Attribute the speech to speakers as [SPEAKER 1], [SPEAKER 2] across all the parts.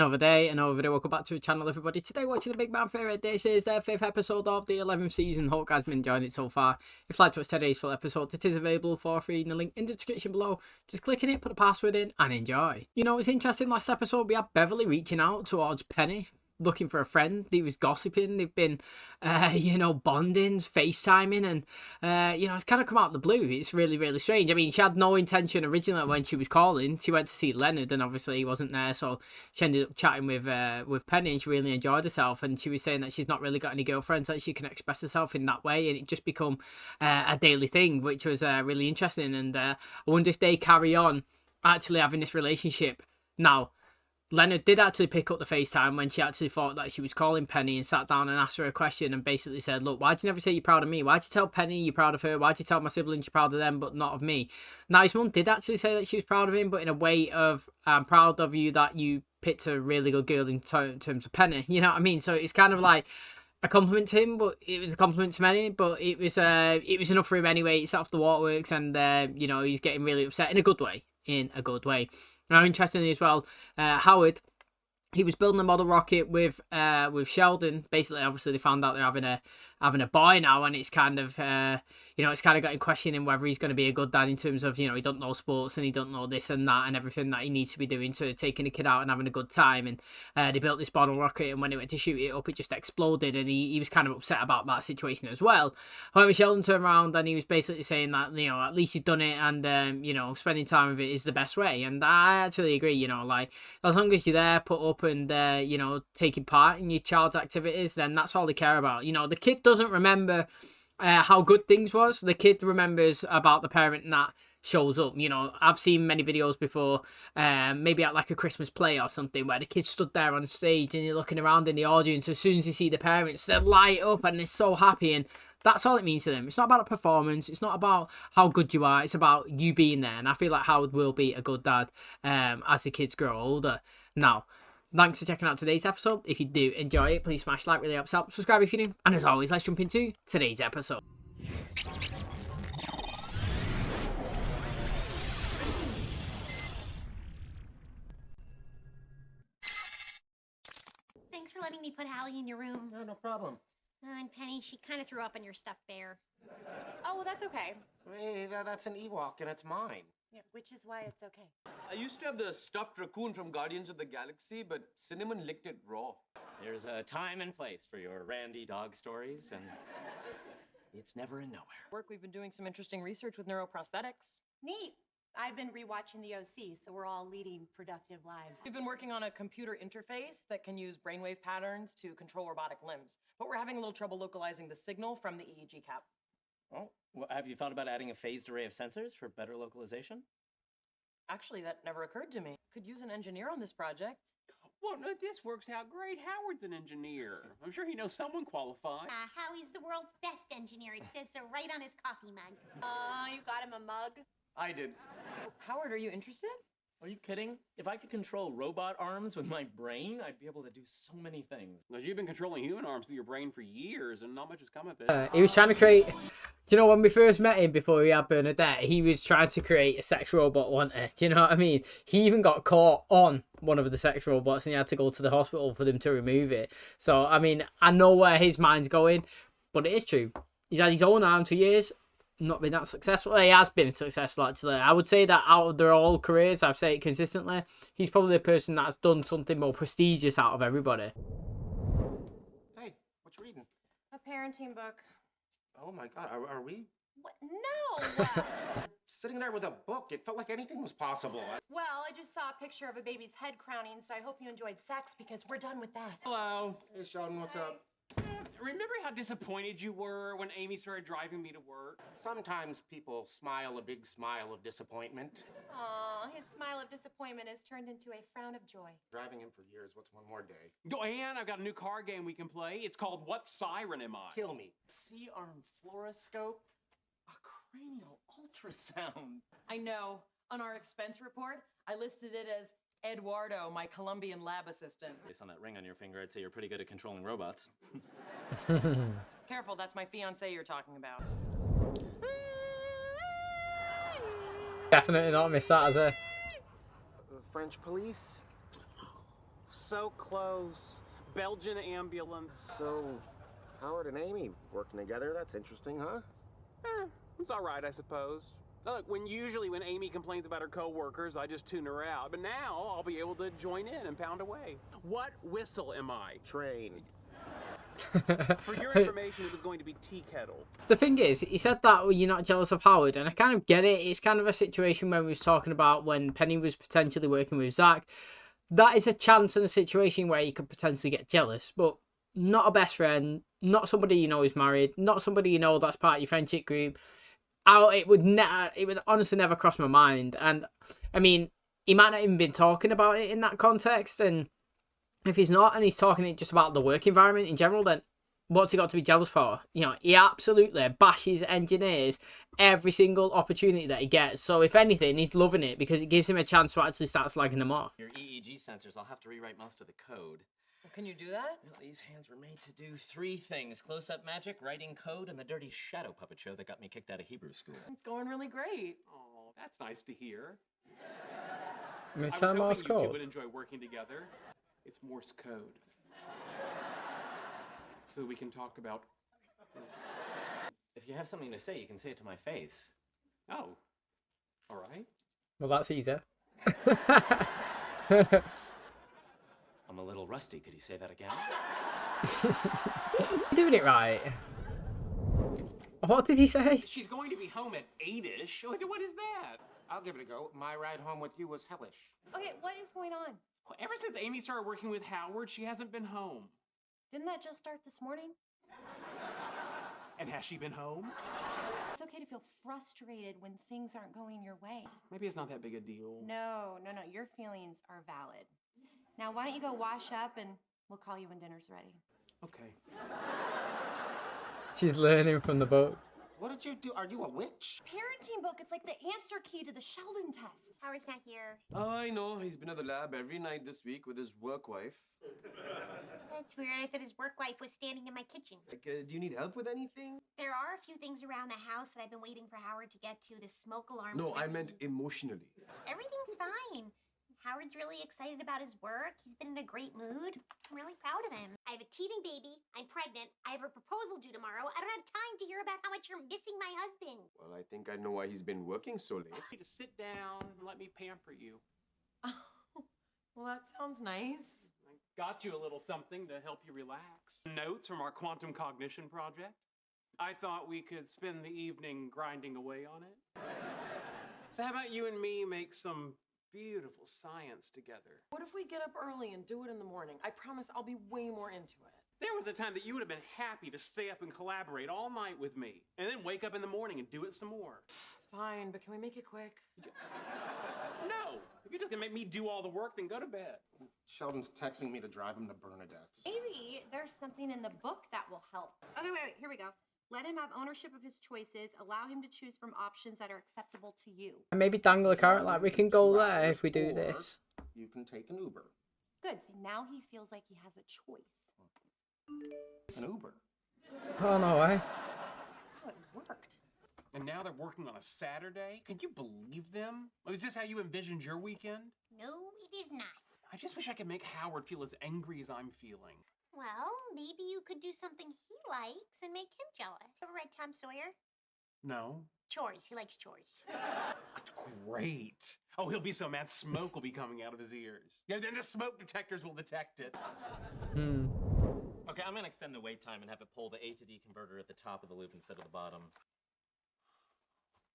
[SPEAKER 1] Another day, another video. Welcome back to the channel, everybody. Today, watching the Big Man Theory. This is the 5th episode of the 11th season. Hope you guys have been enjoying it so far. If you'd like to watch today's full episode, it is available for free in the link in the description below. Just click on it, put the password in, and enjoy. You know, it's interesting. Last episode, we had Beverly reaching out towards Penny, looking for a friend. He was gossiping. They've been, bonding, FaceTiming, and, it's kind of come out of the blue. It's really, really strange. I mean, she had no intention originally when she was calling. She went to see Leonard, and obviously he wasn't there, so she ended up chatting with Penny, and she really enjoyed herself, and she was saying that she's not really got any girlfriends, that she can express herself in that way, and it just become a daily thing, which was really interesting, and I wonder if they carry on actually having this relationship. Now, Leonard did actually pick up the FaceTime when she actually thought that she was calling Penny and sat down and asked her a question and basically said, look, why'd you never say you're proud of me? Why'd you tell Penny you're proud of her? Why'd you tell my siblings you're proud of them but not of me? Now, his mum did actually say that she was proud of him, but in a way of, I'm proud of you that you picked a really good girl in terms of Penny. You know what I mean? So it's kind of like a compliment to him, but it was a compliment to many, but it was enough for him anyway. It's off the waterworks, and, he's getting really upset in a good way. Now, interestingly as well, Howard, he was building a model rocket with Sheldon. Basically, obviously, they found out they're having a boy now, and it's kind of it's kind of got him questioning whether he's going to be a good dad in terms of, he doesn't know sports and he doesn't know this and that and everything that he needs to be doing to taking the kid out and having a good time. And they built this model rocket, and when he went to shoot it up, it just exploded, and he was kind of upset about that situation as well. However, Sheldon turned around and he was basically saying that, at least you've done it, and spending time with it is the best way. And I actually agree. Like, as long as you're there, put up, and taking part in your child's activities, then that's all they care about. The kid doesn't remember how good things was. The kid remembers about the parent that shows up. I've seen many videos before, maybe at like a Christmas play or something, where the kid stood there on stage and you're looking around in the audience. As soon as you see the parents, they light up and they're so happy, and that's all it means to them. It's not about a performance. It's not about how good you are. It's about you being there. And I feel like Howard will be a good dad as the kids grow older. Now, thanks for checking out today's episode. If you do enjoy it, please smash like, really helps out. Subscribe if you're new. And as always, let's jump into today's episode.
[SPEAKER 2] Thanks for letting me put Hallie in your room.
[SPEAKER 3] No problem.
[SPEAKER 2] And Penny, she kind of threw up on your stuffed bear.
[SPEAKER 4] Oh, well, that's okay.
[SPEAKER 3] Hey, that's an Ewok, and it's mine.
[SPEAKER 4] Yeah, which is why it's okay.
[SPEAKER 5] I used to have the stuffed raccoon from Guardians of the Galaxy, but Cinnamon licked it raw.
[SPEAKER 6] There's a time and place for your Randy dog stories, and it's never in nowhere.
[SPEAKER 7] We've been doing some interesting research with neuroprosthetics.
[SPEAKER 4] Neat. I've been rewatching the OC, so we're all leading productive lives.
[SPEAKER 7] We've been working on a computer interface that can use brainwave patterns to control robotic limbs, but we're having a little trouble localizing the signal from the EEG cap.
[SPEAKER 6] Oh, well, have you thought about adding a phased array of sensors for better localization?
[SPEAKER 7] Actually, that never occurred to me. Could use an engineer on this project.
[SPEAKER 8] Well, no, this works out great. Howard's an engineer. I'm sure he knows someone qualified.
[SPEAKER 2] Howie's the world's best engineer. It says so right on his coffee mug.
[SPEAKER 4] You got him a mug?
[SPEAKER 5] I did.
[SPEAKER 7] Howard, are you interested?
[SPEAKER 6] Are you kidding? If I could control robot arms with my brain, I'd be able to do so many things.
[SPEAKER 8] Because you've been controlling human arms with your brain for years, and not much has come of it.
[SPEAKER 1] He was trying to create... when we first met him before he had Bernadette, he was trying to create a sex robot, wasn't he? Do you know what I mean? He even got caught on one of the sex robots, and he had to go to the hospital for them to remove it. So, I mean, I know where his mind's going, but it is true. He's had his own arm for years, not been that successful. He has been successful, actually. I would say that out of their all careers, I've said it consistently, he's probably the person that's done something more prestigious out of everybody.
[SPEAKER 3] Hey, what you reading?
[SPEAKER 4] A parenting book.
[SPEAKER 3] Oh my God, are we
[SPEAKER 4] What? No!
[SPEAKER 3] sitting there with a book? It felt like anything was possible.
[SPEAKER 4] Well, I just saw a picture of a baby's head crowning, so I hope you enjoyed sex, because we're done with that.
[SPEAKER 8] Hello.
[SPEAKER 3] Hey, Sheldon, what's up?
[SPEAKER 8] Remember how disappointed you were when Amy started driving me to work?
[SPEAKER 3] Sometimes people smile a big smile of disappointment.
[SPEAKER 4] Aw, his smile of disappointment has turned into a frown of joy.
[SPEAKER 3] Driving him for years, what's one more day?
[SPEAKER 8] Oh, and I've got a new card game we can play. It's called What Siren Am I?
[SPEAKER 3] Kill me.
[SPEAKER 6] C-arm fluoroscope? A cranial ultrasound.
[SPEAKER 7] I know. On our expense report, I listed it as Eduardo, my Colombian lab assistant.
[SPEAKER 6] Based on that ring on your finger, I'd say you're pretty good at controlling robots.
[SPEAKER 7] Careful, that's my fiance you're talking about.
[SPEAKER 1] Definitely not miss that, has he?
[SPEAKER 3] French police?
[SPEAKER 8] So close. Belgian ambulance.
[SPEAKER 3] So, Howard and Amy working together? That's interesting, huh?
[SPEAKER 8] It's all right, I suppose. Look, usually when Amy complains about her coworkers, I just tune her out. But now I'll be able to join in and pound away. What whistle am I?
[SPEAKER 3] Train.
[SPEAKER 8] For your information, it was going to be tea kettle.
[SPEAKER 1] The thing is, he said that you're not jealous of Howard, and I kind of get it. It's kind of a situation when we was talking about when Penny was potentially working with Zach. That is a chance in a situation where you could potentially get jealous, but not a best friend, not somebody you know is married, not somebody you know that's part of your friendship group. It would honestly never cross my mind. And I mean, he might not even been talking about it in that context, and if he's not, and he's talking it just about the work environment in general, then what's he got to be jealous for? You know, he absolutely bashes engineers every single opportunity that he gets. So if anything, he's loving it because it gives him a chance to actually start slagging them off.
[SPEAKER 6] Your EEG sensors, I'll have to rewrite most of the code.
[SPEAKER 7] Well, can you do that?
[SPEAKER 6] Well, these hands were made to do 3 things. Close-up magic, writing code, and the dirty shadow puppet show that got me kicked out of Hebrew school.
[SPEAKER 7] It's going really great.
[SPEAKER 8] Oh, that's nice to hear.
[SPEAKER 1] Miss
[SPEAKER 8] I was
[SPEAKER 1] Morse
[SPEAKER 8] hoping you two
[SPEAKER 1] code.
[SPEAKER 8] would enjoy working together. It's Morse code. So that we can talk about...
[SPEAKER 6] If you have something to say, you can say it to my face.
[SPEAKER 8] Oh, all right.
[SPEAKER 1] Well, that's easy.
[SPEAKER 6] I'm a little rusty. Could you say that again?
[SPEAKER 1] You're doing it right. What did he say?
[SPEAKER 8] She's going to be home at 8-ish. What is that?
[SPEAKER 3] I'll give it a go. My ride home with you was hellish.
[SPEAKER 4] Okay, what is going on?
[SPEAKER 8] Well, ever since Amy started working with Howard, she hasn't been home.
[SPEAKER 4] Didn't that just start this morning?
[SPEAKER 8] And has she been home?
[SPEAKER 4] It's okay to feel frustrated when things aren't going your way.
[SPEAKER 8] Maybe it's not that big a deal.
[SPEAKER 4] No. Your feelings are valid. Now, why don't you go wash up and we'll call you when dinner's ready.
[SPEAKER 8] Okay.
[SPEAKER 1] She's learning from the book.
[SPEAKER 3] What did you do? Are you a witch?
[SPEAKER 4] Parenting book, it's like the answer key to the Sheldon test.
[SPEAKER 2] Howard's not here.
[SPEAKER 5] I know. He's been at the lab every night this week with his work wife.
[SPEAKER 2] That's weird. I thought his work wife was standing in my kitchen.
[SPEAKER 5] Like, do you need help with anything?
[SPEAKER 2] There are a few things around the house that I've been waiting for Howard to get to. The smoke alarms.
[SPEAKER 5] No, I
[SPEAKER 2] ringing.
[SPEAKER 5] meant emotionally.
[SPEAKER 2] Everything's fine. Howard's really excited about his work. He's been in a great mood. I'm really proud of him. I have a teething baby. I'm pregnant. I have a proposal due tomorrow. I don't have time to hear about how much you're missing my husband.
[SPEAKER 5] Well, I think I know why he's been working so late.
[SPEAKER 8] You need to sit down and let me pamper you.
[SPEAKER 7] Oh, well, that sounds nice.
[SPEAKER 8] I got you a little something to help you relax. Notes from our quantum cognition project. I thought we could spend the evening grinding away on it. So how about you and me make some beautiful science together?
[SPEAKER 7] What if we get up early and do it in the morning? I promise I'll be way more into it.
[SPEAKER 8] There was a time that you would have been happy to stay up and collaborate all night with me, and then wake up in the morning and do it some more.
[SPEAKER 7] Fine, but can we make it quick?
[SPEAKER 8] No! If you're just gonna make me do all the work, then go to bed.
[SPEAKER 3] Sheldon's texting me to drive him to Bernadette's.
[SPEAKER 4] Maybe there's something in the book that will help. Okay, wait, here we go. Let him have ownership of his choices. Allow him to choose from options that are acceptable to you.
[SPEAKER 1] And maybe dangle a carrot like we can go there if we do
[SPEAKER 3] Or
[SPEAKER 1] this.
[SPEAKER 3] You can take an Uber.
[SPEAKER 4] Good, see, now he feels like he has a choice.
[SPEAKER 3] An Uber.
[SPEAKER 1] Oh, no way.
[SPEAKER 4] Oh, it worked.
[SPEAKER 8] And now they're working on a Saturday? Can you believe them? Is this how you envisioned your weekend?
[SPEAKER 2] No, it is not.
[SPEAKER 8] I just wish I could make Howard feel as angry as I'm feeling.
[SPEAKER 2] Well, maybe you could do something he likes and make him jealous. Ever read Tom Sawyer?
[SPEAKER 8] No.
[SPEAKER 2] Chores. He likes chores.
[SPEAKER 8] That's great. Oh, he'll be so mad smoke will be coming out of his ears. Yeah, then the smoke detectors will detect it.
[SPEAKER 6] Okay, I'm gonna extend the wait time and have it pull the A to D converter at the top of the loop instead of the bottom.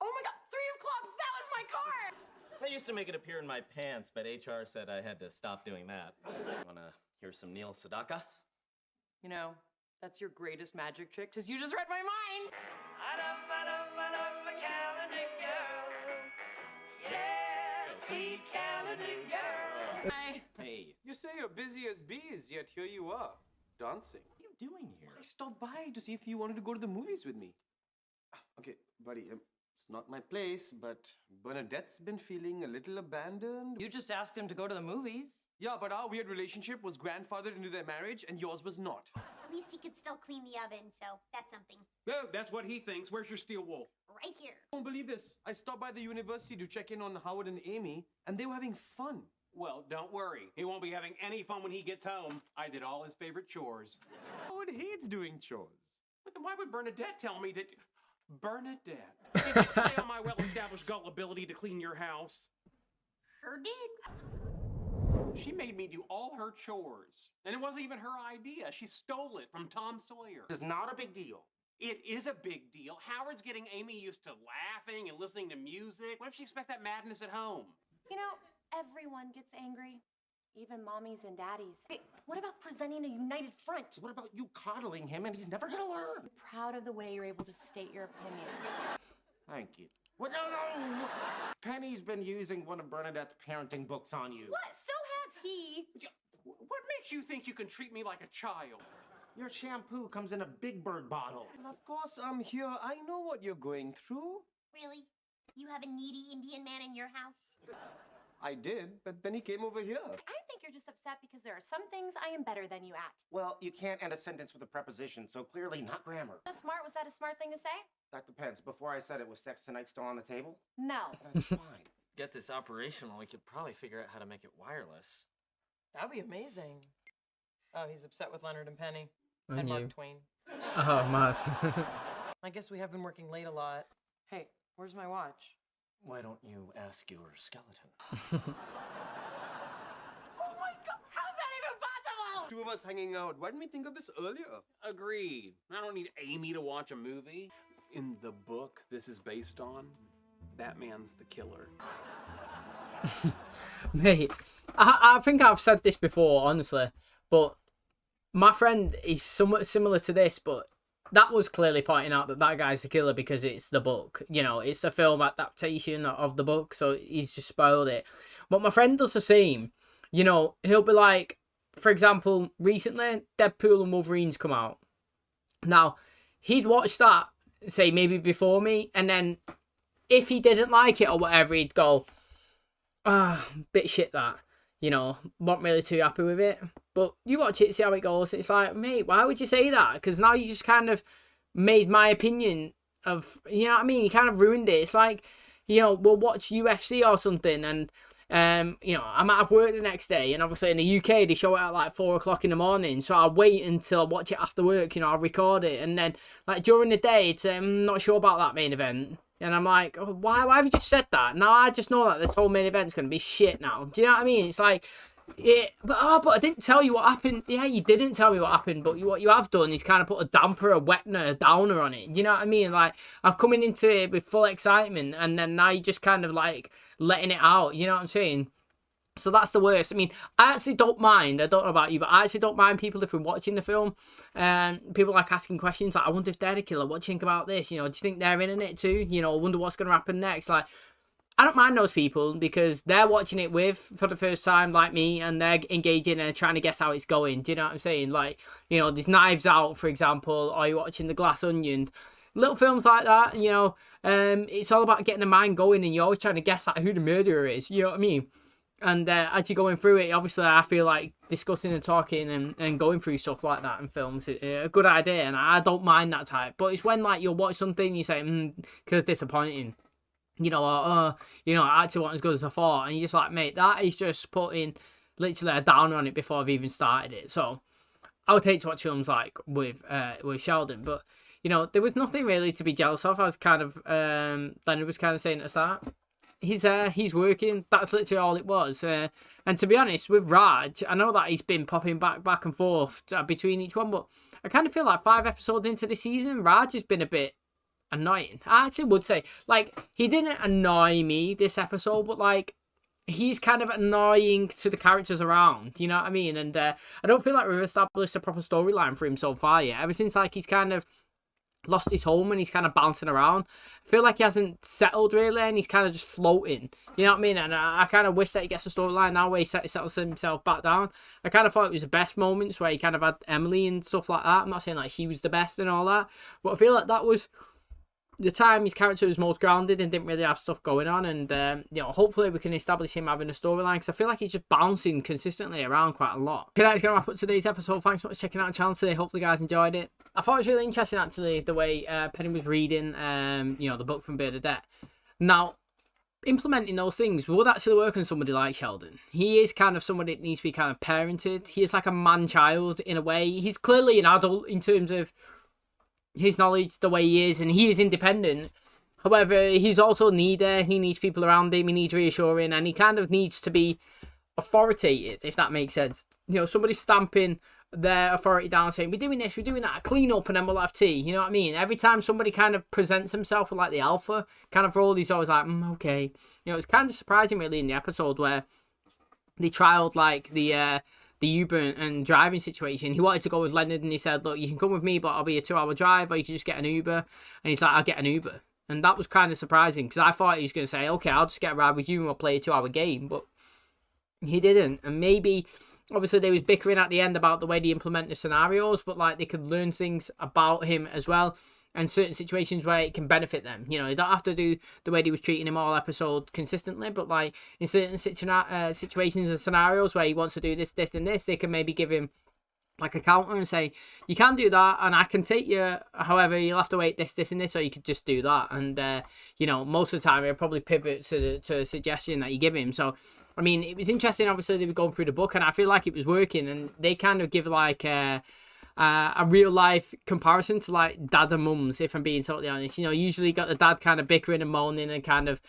[SPEAKER 7] Oh my god, 3 of clubs! That was my card!
[SPEAKER 6] I used to make it appear in my pants, but HR said I had to stop doing that. Wanna hear some Neil Sedaka?
[SPEAKER 7] You know, that's your greatest magic trick, because you just read my mind! Sweet Caledon girl. Hi.
[SPEAKER 6] Hey,
[SPEAKER 5] You say you're busy as bees, yet here you are, dancing.
[SPEAKER 6] what are you doing here?
[SPEAKER 5] I stopped by to see if you wanted to go to the movies with me. Okay, buddy, it's not my place, but Bernadette's been feeling a little abandoned.
[SPEAKER 7] You just asked him to go to the movies.
[SPEAKER 5] Yeah, but our weird relationship was grandfathered into their marriage, and yours was not.
[SPEAKER 2] At least he could still clean the oven, so that's something.
[SPEAKER 8] Oh, that's what he thinks. Where's your steel wool?
[SPEAKER 2] Right here.
[SPEAKER 5] I don't believe this. I stopped by the university to check in on Howard and Amy, and they were having fun.
[SPEAKER 8] Well, don't worry. He won't be having any fun when he gets home. I did all his favorite chores.
[SPEAKER 5] Howard hates doing chores.
[SPEAKER 8] But then why would Bernadette tell me that... Bernadette? Did you play on my well-established gullibility to clean your house?
[SPEAKER 2] Sure did.
[SPEAKER 8] She made me do all her chores. And it wasn't even her idea. She stole it from Tom Sawyer.
[SPEAKER 3] It's not a big deal.
[SPEAKER 8] It is a big deal. Howard's getting Amy used to laughing and listening to music. What if she expects that madness at home?
[SPEAKER 4] You know, everyone gets angry. Even mommies and daddies. Hey, what about presenting a united front?
[SPEAKER 3] What about you coddling him and he's never gonna learn?
[SPEAKER 4] I'm proud of the way you're able to state your opinion.
[SPEAKER 3] Thank you. What? No! Penny's been using one of Bernadette's parenting books on you.
[SPEAKER 4] What? So has he.
[SPEAKER 8] What makes you think you can treat me like a child?
[SPEAKER 3] Your shampoo comes in a Big Bird bottle.
[SPEAKER 5] Well, of course I'm here. I know what you're going through.
[SPEAKER 2] Really? You have a needy Indian man in your house?
[SPEAKER 5] I did, but then he came over here.
[SPEAKER 4] I think you're just upset because there are some things I am better than you at.
[SPEAKER 3] Well, you can't end a sentence with a preposition, so clearly not grammar.
[SPEAKER 4] So smart? Was that a smart thing to say?
[SPEAKER 3] That depends. Before I said it, was sex tonight still on the table?
[SPEAKER 4] No.
[SPEAKER 3] That's fine.
[SPEAKER 6] Get this operational, we could probably figure out how to make it wireless.
[SPEAKER 7] That'd be amazing. Oh, he's upset with Leonard and Penny.
[SPEAKER 1] And
[SPEAKER 7] And
[SPEAKER 1] you.
[SPEAKER 7] Mark Twain.
[SPEAKER 1] Oh, Maz.
[SPEAKER 7] I guess we have been working late a lot. Hey, where's my watch?
[SPEAKER 6] Why don't you ask your skeleton?
[SPEAKER 4] Oh my god! How's that even possible?
[SPEAKER 5] Two of us hanging out. Why didn't we think of this earlier?
[SPEAKER 8] Agreed. I don't need Amy to watch a movie. In the book this is based on, that man's the killer.
[SPEAKER 1] Mate, I think I've said this before, honestly, but my friend is somewhat similar to this, but that was clearly pointing out that that guy's the killer because it's the book. You know, it's a film adaptation of the book, so he's just spoiled it. But my friend does the same. You know, he'll be like, for example, recently, Deadpool and Wolverine's come out. Now, he'd watch that, say, maybe before me, and then if he didn't like it or whatever, he'd go, bit shit that. You know, not really too happy with it. But you watch it, see how it goes. It's like, mate, why would you say that? Because now you just kind of made my opinion of, you know what I mean? You kind of ruined it. It's like, you know, we'll watch UFC or something and, you know, I might have work the next day. And obviously in the UK, they show it at like 4 o'clock in the morning. So I'll wait until I watch it after work, you know, I'll record it. And then, like, during the day, it's, I'm not sure about that main event. And I'm like, oh, why have you just said that? Now I just know that this whole main event's going to be shit now. Do you know what I mean? It's like, yeah, but I didn't tell you what happened. Yeah, you didn't tell me what happened, but what you have done is kind of put a damper, a wetner, a downer on it. You know what I mean? Like, I'm coming into it with full excitement, and then now you're just kind of like letting it out. You know what I'm saying? So that's the worst. I mean, I actually don't mind. I don't know about you, but I actually don't mind people if we're watching the film. People like asking questions like, I wonder if they're the killer. What do you think about this? You know, do you think they're in it too? You know, I wonder what's going to happen next. Like, I don't mind those people because they're watching it for the first time like me, and they're engaging and trying to guess how it's going. Do you know what I'm saying? Like, you know, there's Knives Out, for example, or you're watching The Glass Onion. Little films like that, you know, it's all about getting the mind going, and you're always trying to guess like, who the murderer is. You know what I mean? And as you're going through it, obviously, I feel like discussing and talking and going through stuff like that in films is a good idea, and I don't mind that type. But it's when, like, you'll watch something and you say, because it's disappointing. You know, or, you know, I actually wasn't as good as I thought. And you're just like, mate, that is just putting literally a downer on it before I've even started it. So I would hate to watch films like with Sheldon. But, you know, there was nothing really to be jealous of, as kind of Leonard was kind of saying at the start. He's working. That's literally all it was. And to be honest, with Raj, I know that he's been popping back and forth between each one, but I kind of feel like 5 episodes into the season, Raj has been a bit annoying. I actually would say, like, he didn't annoy me this episode, but, like, he's kind of annoying to the characters around, you know what I mean? And I don't feel like we've established a proper storyline for him so far yet. Ever since, like, he's kind of lost his home and he's kind of bouncing around, I feel like he hasn't settled really, and he's kind of just floating, you know what I mean? And I kind of wish that he gets a storyline now where he settles himself back down. I kind of thought it was the best moments where he kind of had Emily and stuff like that. I'm not saying like she was the best and all that, but I feel like that was the time his character was most grounded and didn't really have stuff going on. And you know, hopefully we can establish him having a storyline, because I feel like he's just bouncing consistently around quite a lot. Okay, that's gonna wrap up today's episode. Thanks so much for checking out the channel today. Hopefully you guys enjoyed it. I thought it was really interesting actually the way Penny was reading you know, the book from Bernadette. Now, implementing those things would actually work on somebody like Sheldon. He is kind of somebody that needs to be kind of parented. He is like a man-child in a way. He's clearly an adult in terms of his knowledge, the way he is, and he is independent. However, he's also a needer. He needs people around him. He needs reassuring, and he kind of needs to be authoritative, if that makes sense. You know, somebody stamping their authority down, saying, we're doing this, we're doing that, clean up, and then we'll have tea. You know what I mean? Every time somebody kind of presents himself with like the alpha kind of role, he's always like, okay. You know, it's kind of surprising really in the episode where they trialed like the Uber and driving situation. He wanted to go with Leonard, and he said, look, you can come with me, but I'll be a 2-hour drive, or you can just get an Uber. And he's like, I'll get an Uber. And that was kind of surprising, because I thought he was going to say, okay, I'll just get a ride with you and we'll play a 2-hour game. But he didn't. And maybe, obviously, they was bickering at the end about the way they implement the scenarios, but like they could learn things about him as well, and certain situations where it can benefit them. You know, you don't have to do the way they was treating him all episode consistently, but like in certain situations and scenarios where he wants to do this, this, and this, they can maybe give him like a counter and say, you can do that and I can take you, however you'll have to wait this, this, and this, or you could just do that. And you know, most of the time he'll probably pivot to a suggestion that you give him. So I mean, it was interesting. Obviously they were going through the book, and I feel like it was working, and they kind of give like a real life comparison to like dad and mums, if I'm being totally honest. You know, usually you got the dad kind of bickering and moaning and kind of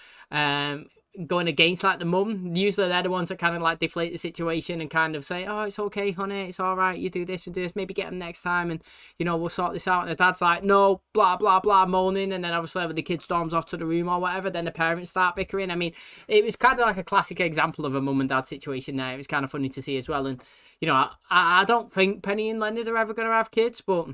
[SPEAKER 1] going against like the mum. Usually they're the ones that kind of like deflate the situation and kind of say, oh, it's okay, honey, it's all right, you do this and do this, maybe get him next time, and you know, we'll sort this out. And the dad's like, no, blah blah blah, moaning. And then obviously when the kid storms off to the room or whatever, then the parents start bickering. I mean, it was kind of like a classic example of a mum and dad situation there. It was kind of funny to see as well. And you know, I don't think Penny and Leonard are ever going to have kids, but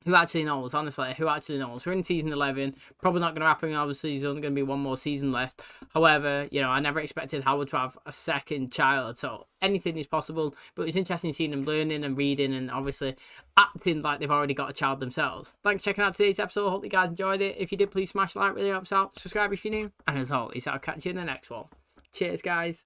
[SPEAKER 1] who actually knows, honestly? Who actually knows? We're in season 11. Probably not going to happen. Obviously, there's only going to be one more season left. However, you know, I never expected Howard to have a second child. So anything is possible. But it's interesting seeing them learning and reading and obviously acting like they've already got a child themselves. Thanks for checking out today's episode. Hope you guys enjoyed it. If you did, please smash like. Really helps out. Subscribe if you're new. And as always, I'll catch you in the next one. Cheers, guys.